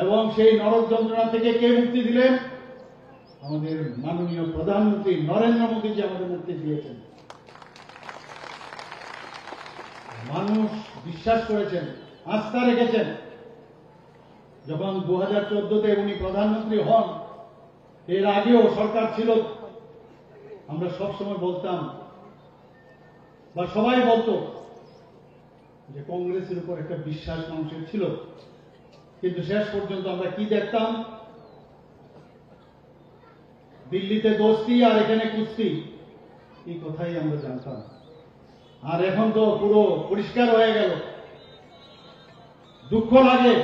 এবং সেই নরক যন্ত্রণা থেকে কে মুক্তি দিলেন? আমাদের মাননীয় প্রধানমন্ত্রী নরেন্দ্র মোদীজি আমাদের মুক্তি দিয়েছেন। মানুষ বিশ্বাস করেছেন, আস্থা রেখেছেন। যখন 2014-তে উনি প্রধানমন্ত্রী হন, এর আগেও সরকার ছিল, আমরা সবসময় বলতাম বা সবাই বলতো যে কংগ্রেসের উপর একটা বিশ্বাস মানুষের ছিল, কিন্তু শেষ পর্যন্ত আমরা কি দেখতাম? দিল্লিতে দোস্তি আর এখানে কুস্তি, এই কথাই আমরা জানতাম। আর এখন তো পুরো পরিষ্কার হয়ে গেল। দুঃখ লাগে,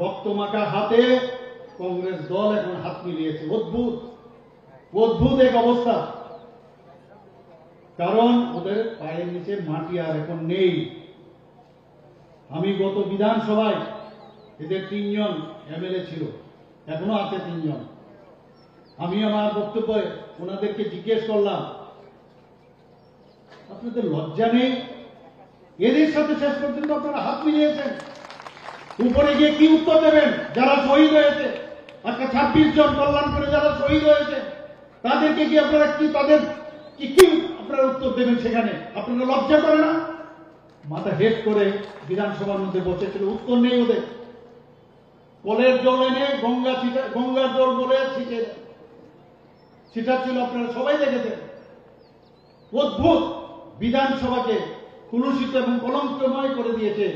রক্তমাখা হাতে কংগ্রেস দল এখন হাত মিলিয়েছে। অদ্ভুত অদ্ভুত এক অবস্থা। কারণ ওদের পায়ের নিচে মাটি আর এখন নেই। আমি গত বিধানসভায় এদের 3 জন এমএলএ ছিল, এখনো আছে 3 জন। আমি আমার বক্তব্যে ওনাদেরকে জিজ্ঞেস করলাম, আপনাদের লজ্জা নেই? এদের সাথে শেষ পর্যন্ত আপনারা হাত মিলিয়েছেন। উপরে গিয়ে কি উত্তর দেবেন? যারা শহীদ হয়েছে, আজকে 26 জন কল্যাণ করে যারা শহীদ হয়েছে, তাদেরকে কি আপনারা তাদের কি আপনারা উত্তর দেবেন? সেখানে আপনারা লজ্জা করে না? মাথা হেট করে বিধানসভার মধ্যে বসেছিল, উত্তর নেই ওদের। কলের জল এনে গঙ্গার জল বলে ছিটাচ্ছিল, আপনারা সবাই দেখেছেন। অদ্ভুত, বিধানসভাকে কুলুষিত এবং কলঙ্কময় করে দিয়েছে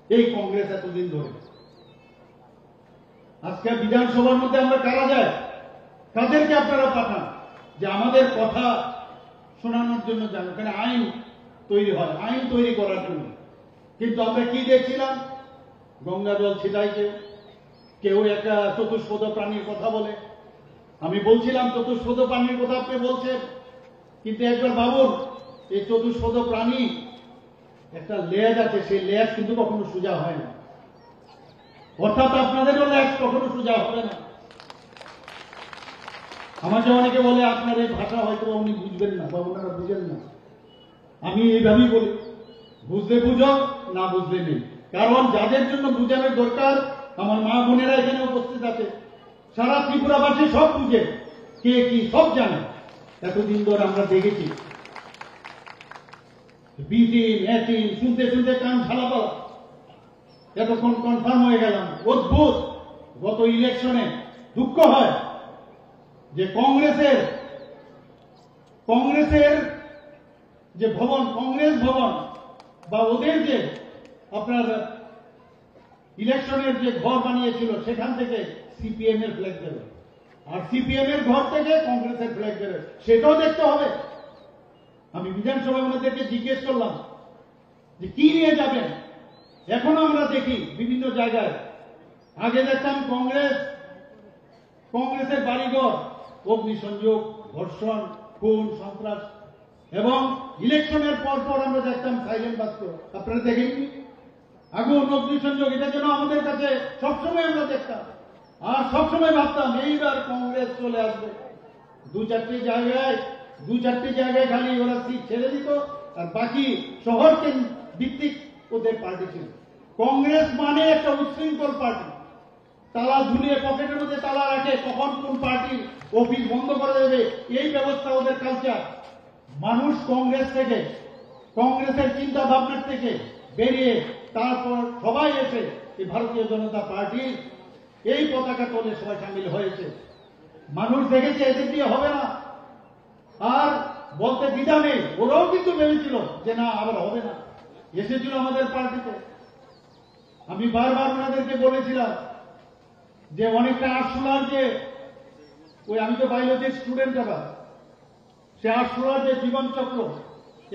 এই কংগ্রেস এতদিন ধরে। আজকে বিধানসভার মধ্যে আমরা কারা যায়? কাদেরকে আপনারা পাঠান যে আমাদের কথা শোনানোর জন্য যান? ওখানে আইন তৈরি হয়, আইন তৈরি করার জন্য। কিন্তু আমরা কি দেখছিলাম? গঙ্গা জল ছিটাইছে, কেউ একটা চতুষ্পদ প্রাণীর কথা বলে। আমি বলছিলাম চতুষ্পদ প্রাণীর কথা আপনি বলছেন, কিন্তু একবার ভাবুন, এই চতুষ্পদ প্রাণী একটা লেজ আছে, সেই লেজ কিন্তু কখনো সোজা হয় না। অর্থাৎ আপনাদেরও লেজ কখনো সোজা হবে না। আমাকে অনেকে বলে আপনার এই ভাষা হয়তো উনি বুঝবেন না বা ওনারা বুঝেন না। আমি এইভাবেই বলি, বুঝলে বুঝো, না বুঝলে নেই। কারণ যাদের জন্য বুঝানোর দরকার, আমার মা বোনেরা এখানে উপস্থিত আছে, সারা ত্রিপুরাবাসী সব বুঝে, কে কি সব জানে। এতদিন ধরে আমরা দেখেছি বিটিন এটিন শুনতে শুনতে কান ঝালাপালা, এতক্ষণ কনফার্ম হয়ে গেলাম। অদ্ভুত। গত ইলেকশনে দুঃখ হয় যে কংগ্রেসের যে ভবন, কংগ্রেস ভবন বা ওদের যে আপনার ইলেকশনের যে ঘর বানিয়েছিল, সেখান থেকে সিপিএম এর ফ্ল্যাগ দেবে, আর সিপিএম এর ঘর থেকে কংগ্রেসের ফ্ল্যাগ দেবে, সেটাও দেখতে হবে। আমি বিধানসভায় ওনাদেরকে জিজ্ঞেস করলাম যে কি নিয়ে যাবেন। এখনো আমরা দেখি বিভিন্ন জায়গায়, আগে দেখতাম কংগ্রেসের বাড়িঘর অগ্নিসংযোগ, ধর্ষণ, খুন, সন্ত্রাস, এবং ইলেকশনের পর আমরা দেখতাম সাইলেন্ট বাস্ক। আপনারা দেখেননি? আগুন, অগ্নিসংযোগ, এটা যেন আমাদের কাছে সবসময় আমরা দেখতাম। আর সবসময় ভাবতাম এইবার কংগ্রেস চলে আসবে। দু চারটি জায়গায় খালি ওরা সিট ছেড়ে দিত, আর বাকি শহর ভিত্তিক ওদের পার্টি ছিল। কংগ্রেস মানে একটা উচ্ছৃঙ্খল পার্টি। তালা ঝুলিয়ে পকেটের মধ্যে তালা রাখে, কখন কোন পার্টির অফিস বন্ধ করে দেবে, এই ব্যবস্থা ওদের কালচার। মানুষ কংগ্রেসের চিন্তা ভাবনার থেকে বেরিয়ে তারপর সবাই এসে এই ভারতীয় জনতা পার্টির এই পতাকা তোলে সবাই সামিল হয়েছে। মানুষ দেখেছে এদের দিয়ে হবে না, আর বলতে দ্বিধা নেই। ওরাও কিন্তু ভেবেছিল যে না, আবার হবে না, এসেছিল আমাদের পার্টিতে। আমি বারবার ওনাদেরকে বলেছিলাম যে অনেকটা আটশোলার যে ওই, আমি তো বায়োলজির স্টুডেন্ট, আবার সে আটশোলার যে জীবন চক্র,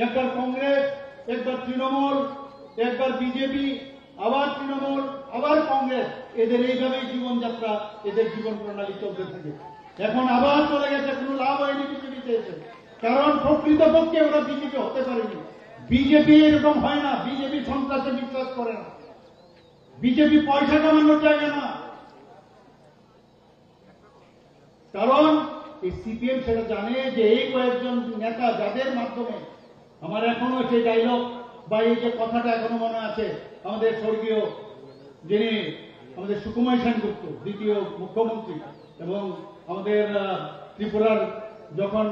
একবার কংগ্রেস, একবার তৃণমূল, একবার বিজেপি, আবার তৃণমূল, আবার কংগ্রেস, এদের এইভাবেই জীবনযাত্রা, এদের জীবন প্রণালী চলতে থাকে। এখন আবার চলে গেছে, কোনো লাভ হয়নি বিজেপিতে এসে, কারণ প্রকৃতপক্ষে ওরা বিজেপি হতে পারেনি। বিজেপি এরকম হয় না, বিজেপি সন্ত্রাসে বিশ্বাস করে না, বিজেপি পয়সা কামানোর জায়গা না। কারণ এই সিপিএম সেটা জানে যে এই কয়েকজন নেতা যাদের মাধ্যমে, আমার এখনো সেই ডায়লগ বা এই যে কথাটা এখনো মনে আছে, আমাদের স্বর্গীয় যিনি আমাদের সুকুমার সেনগুপ্ত দ্বিতীয় মুখ্যমন্ত্রী এবং আমাদের ত্রিপুরার যখন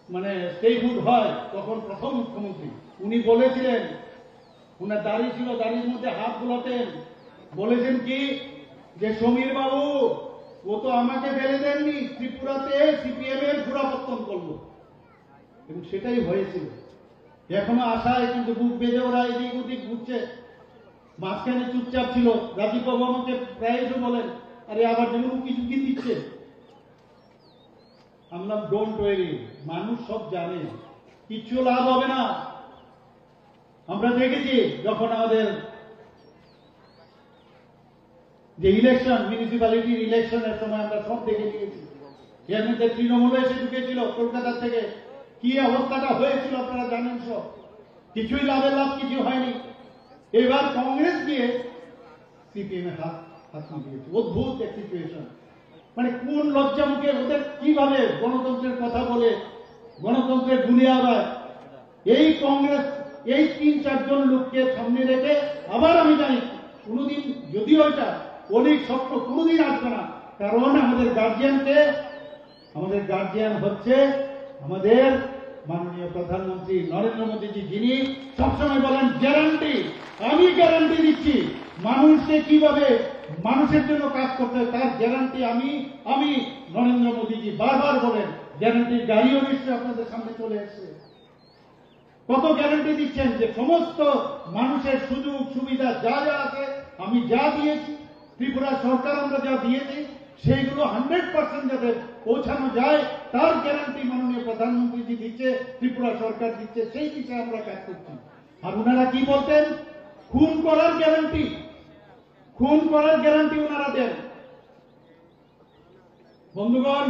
মানে স্টেটহুড হয় তখন প্রথম মুখ্যমন্ত্রী, উনি বলেছিলেন, উনার দাড়ি ছিল, দাড়ির মধ্যে হাত বুলাতেন, বলেছেন কি যে সমীর বাবু ও তো আমাকে ফেলে দেননি, ত্রিপুরাতে সিপিএম এর গোড়াপত্তন করলো, এবং সেটাই হয়েছিল। এখনো আশায় কিন্তু বুক বেঁধে ওরা এদিক ওদিক ঘুরছে। মাঝখানে চুপচাপ ছিল, রাজীব বাবু আমাকে প্রায় বলেন, আরে আবার যেন উকি ঝুঁকি দিচ্ছে। আমরা ডোন্ট ওয়ারি, মানুষ সব জানে, কিচ্ছু লাভ হবে না। আমরা দেখেছি যখন আমাদের যে ইলেকশন, মিউনিসিপ্যালিটির ইলেকশনের সময় আমরা সব দেখে নিয়েছি। এর মধ্যে তৃণমূল এসে ঢুকেছিল কলকাতা থেকে, কি অবস্থাটা হয়েছিল আপনারা জানেন সব। কিছুই লাভের লাভ কিছু হয়নি। এবার কংগ্রেস গিয়ে সিপিএম এর হাত দিয়েছে। অদ্ভুত এক সিচুয়েশন। মানে কোন লজ্জা মুখে ওদের কিভাবে গণতন্ত্রের কথা বলে, গণতন্ত্রের বুনিয়াদ। এই কংগ্রেস এই 3-4 জন লোককে সামনে রেখে আবার আমি জানি কোনোদিন, যদিও এটা অনেক স্বপ্ন, কোনোদিন আসবে না। কারণ আমাদের গার্জিয়ান হচ্ছে আমাদের মাননীয় প্রধানমন্ত্রী নরেন্দ্র মোদীজি, যিনি সবসময় বলেন গ্যারান্টি, আমি গ্যারান্টি দিচ্ছি মানুষকে কিভাবে মানুষের জন্য কাজ করতে হয়, তার গ্যারান্টি আমি নরেন্দ্র মোদীজি বারবার বলেন। গ্যারান্টির গাড়িও নিশ্চয়ই আপনাদের সামনে চলে এসেছে। কত গ্যারান্টি দিচ্ছেন যে সমস্ত মানুষের সুযোগ সুবিধা যা যা আছে আমি যা দিয়েছি, ত্রিপুরা সরকার আমরা যা দিয়েছি সেইগুলো 100% যাতে পৌঁছানো যায় তার গ্যারান্টি মাননীয় প্রধানমন্ত্রীজি দিচ্ছে, ত্রিপুরা সরকার দিচ্ছে, সেই বিষয়ে আমরা কাজ করছি। আর ওনারা কি বলতেন? খুন করার গ্যারান্টি ওনারা দেন। বন্ধুগণ,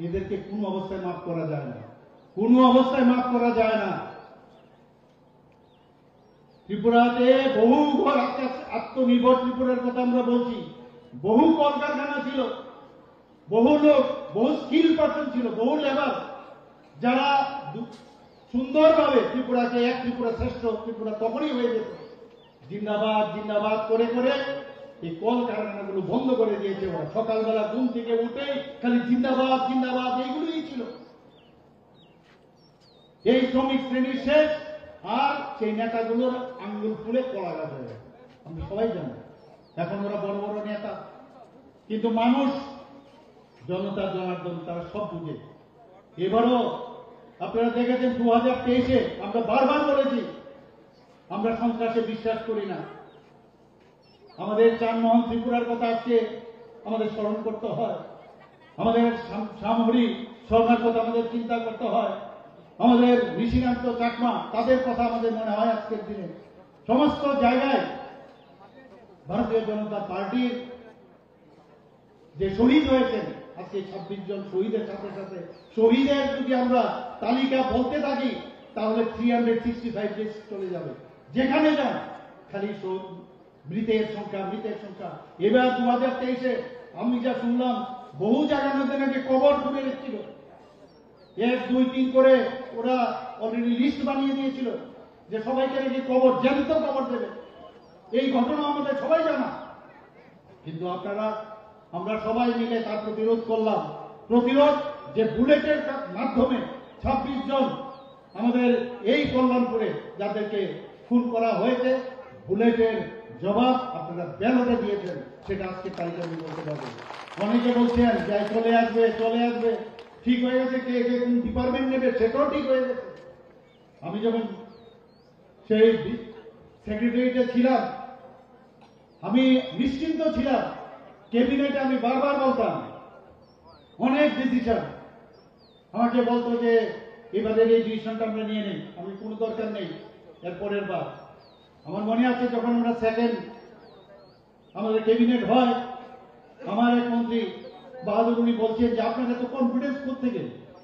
এদেরকে কোন অবস্থায় মাফ করা যায় না, কোন অবস্থায় মাফ করা যায় না। ত্রিপুরাতে বহু ঘর, আত্মনির্ভর ত্রিপুরার কথা আমরা বলছি, বহু কলকারখানা ছিল, বহু লোক, বহু স্কিল পার্সন ছিল, বহু লেবার, যারা সুন্দরভাবে ত্রিপুরাকে এক ত্রিপুরা শ্রেষ্ঠ ত্রিপুরা তখনই হয়ে যেত। জিন্দাবাদ জিন্দাবাদ করে করে এই কলকারখানাগুলো বন্ধ করে দিয়েছে ওরা। সকালবেলা ঘুম থেকে উঠেই খালি জিন্দাবাদ জিন্দাবাদ এইগুলোই ছিল। এই শ্রমিক শ্রেণীর শেষ, আর সেই নেতাগুলোর আঙ্গুল ফুলে কলা গাছ হয়ে গেছে, আমরা সবাই জানি। এখন ওরা বড় বড় নেতা, কিন্তু মানুষ, জনতা জনার্দন তারা সব বুঝে। এবারও আপনারা দেখেছেন 2023-এ আমরা বারবার বলেছি আমরা সন্ত্রাসে বিশ্বাস করি না। আমাদের চানমোহন ত্রিপুরার কথা আজকে আমাদের স্মরণ করতে হয়, আমাদের সামহরি শর্মার কথা আমাদের চিন্তা করতে হয়, আমাদের ঋষিকান্ত চাকমা তাদের কথা আমাদের মনে হয় আজকের দিনে। সমস্ত জায়গায় ভারতীয় জনতা পার্টির যে শহীদ হয়েছেন, আজকে 26 জন শহীদের সাথে সাথে শহীদের যদি আমরা তালিকা বলতে থাকি তাহলে 365 ডেজ চলে যাবে। যেখানে যান খালি মৃতের সংখ্যা। এবার 2023-এ আমি যা শুনলাম বহু জায়গার মধ্যে নাকি কবর খুলে রেখেছিল, 1, 2, 3 করে ওরা অলরেডি লিস্ট বানিয়ে দিয়েছিল যে সবাইকে নাকি কবর, জ্যান্ত কবর দেবে। এই ঘটনা আমাদের সবাই জানা, কিন্তু আমরা সবাই মিলে তার প্রতিরোধ করলাম। প্রতিরোধ যে বুলেটের মাধ্যমে 26 জন আমাদের এই কল্যাণপুরে যাদেরকে খুন করা হয়েছে, বুলেটের জবাব আপনারা ব্যালটে দিয়েছেন, সেটা আজকে তালিকা আমি বলতে পারবো। অনেকে বলছেন যে চলে আসবে, ঠিক হয়ে গেছে, কে কোন ডিপার্টমেন্ট নেবে সেটাও ঠিক হয়ে গেছে। আমি যখন সেই সেক্রেটারিতে ছিলাম আমি নিশ্চিন্ত ছিলাম। ক্যাবিনেটে আমি বারবার বলতাম, অনেক ডিসিশন আমাকে বলতো যে এবারের এই ডিসিশনটা আমরা নিয়ে নেই, আমি কোনো দরকার নেই এর পরের বার। আমার মনে আছে যখন আমরা আমাদের ক্যাবিনেট হয়, আমার এক মন্ত্রী বাহাদুর উনি বলছেন যে আপনার এত কনফিডেন্স কোত্থেকে,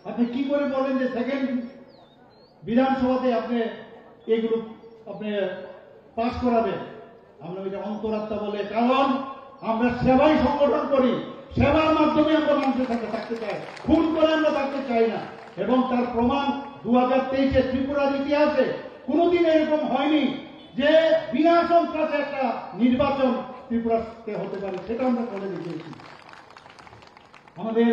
আপনি কি করে বলেন যে সেকেন্ড বিধানসভাতে আপনি এগুলো আপনি পাস করাবেন। আমরা এটা অন্তরাত্মা বলে, কারণ আমরা সেবাই সংগঠন করি, সেবার মাধ্যমে আমরা মানুষের সাথে থাকতে চাই, খুন করে আমরা থাকতে চাই না। এবং তার প্রমাণ 2023-এ ত্রিপুরার ইতিহাসে কোনোদিন এরকম হয়নি যে বিনা সন্ত্রাসে একটা নির্বাচন ত্রিপুরাতে হতে পারে, সেটা আমরা করে দেখিয়েছি। আমাদের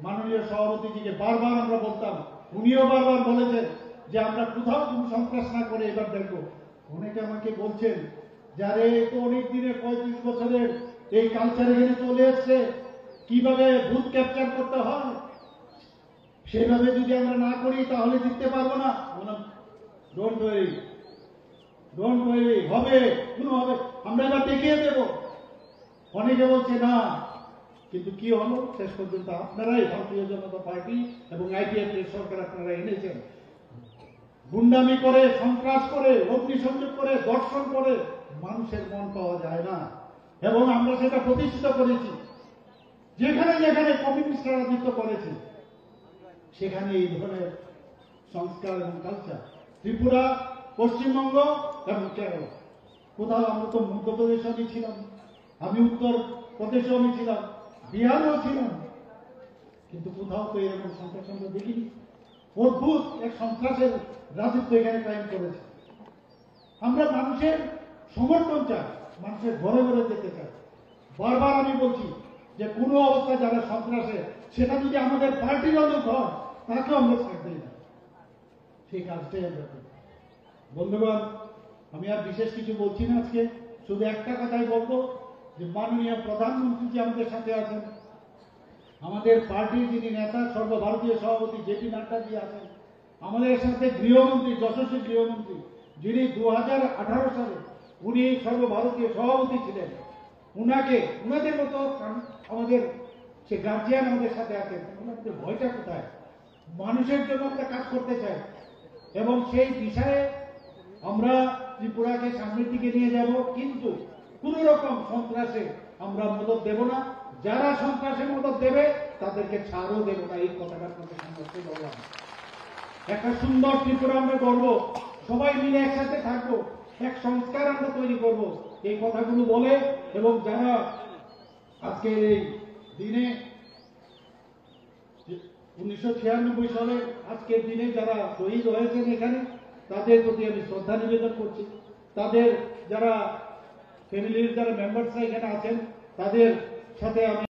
মাননীয় সভাপতিজিকে বারবার আমরা বলতাম, উনিও বারবার বলেছেন যে আমরা কোথাও কোনো সন্ত্রাস না করে এবার দেখবো। অনেকে আমাকে বলছেন যারে তো অনেক দিনের 35 বছরের এই কালচার এখানে চলে এসছে, কিভাবে বুথ ক্যাপচার করতে হয় সেভাবে যদি আমরা না করি তাহলে জিততে পারবো না। ডোন্ট ওয়ারি, হবে, কোনো হবে, আমরা এবার দেখিয়ে দেব। অনেকে বলছে না, কিন্তু কি হলো শেষ পর্যন্ত আপনারাই, ভারতীয় জনতা পার্টি এবং আইপিএফ এর সরকার আপনারা এনেছেন। গুন্ডামি করে, সন্ত্রাস করে, অগ্নিসংযোগ করে, দর্শন করে মানুষের মন পাওয়া যায় না, এবং আমরা সেটা প্রতিষ্ঠিত করেছি। যেখানে যেখানে কমিউনিস্টরা রাজত্ব করেছে সেখানে এই ধরনের সংস্কার এবং কালচার, ত্রিপুরা, পশ্চিমবঙ্গ এবং কেরল, কোথাও আমরা তো মধ্যপ্রদেশে আমি ছিলাম, আমি উত্তর প্রদেশেও আমি ছিলাম, বিহারেও ছিলাম, কিন্তু কোথাও তো এরকম সন্ত্রাস আমরা দেখিনি। অদ্ভুত এক সন্ত্রাসের রাজত্ব এখানে কায়েম করেছে। আমরা মানুষের সমর্থন চাই, মানুষের ঘরে ঘরে যেতে চাই। বারবার আমি বলছি যে কোনো অবস্থায় যারা সন্ত্রাসে, সেটা যদি আমাদের পার্টির লোক হয় তাকেও আমরা ছাড় দিই না, সেই কাজটাই আমরা করি। বন্ধুগণ, আমি আর বিশেষ কিছু বলছি না আজকে, শুধু একটা কথাই বলবো যে মাননীয় প্রধানমন্ত্রী যে আমাদের সাথে আছেন, আমাদের পার্টির যিনি নেতা সর্বভারতীয় সভাপতি জেপি নাড্ডাজি আছেন, আমাদের সাথে গৃহমন্ত্রী, যশস্বী গৃহমন্ত্রী, যিনি 2018 সালে উনি সর্বভারতীয় সভাপতি ছিলেন, উনাদের মতো আমাদের সে গার্জিয়ান আমাদের সাথে আছেন। আমাদের ভয়টা কোথায়? মানুষের জন্য আমরা কাজ করতে চাই, এবং সেই বিষয়ে আমরা ত্রিপুরাকে সামনের দিকে নিয়ে যাব, কিন্তু কোন রকম সন্ত্রাসে আমরা মদত দেব না। যারা সন্ত্রাসে মদত দেবে তাদেরকে ছাড়ও দেব না, এই কথাটা আপনাদের সামনে বললাম। একটা সুন্দর ত্রিপুরা আমরা গড়ব, সবাই মিলে একসাথে থাকবো, এক সংস্কার আমরা তৈরি করব, এই কথাগুলো বলে, এবং যারা আজকে এই দিনে 1996 সালে আজকের দিনে যারা শহীদ হয়েছেন এখানে, তাদের প্রতি আমি শ্রদ্ধা নিবেদন করছি। তাদের যারা ফ্যামিলির যারা মেম্বারসরা এখানে আছেন তাদের সাথে আমি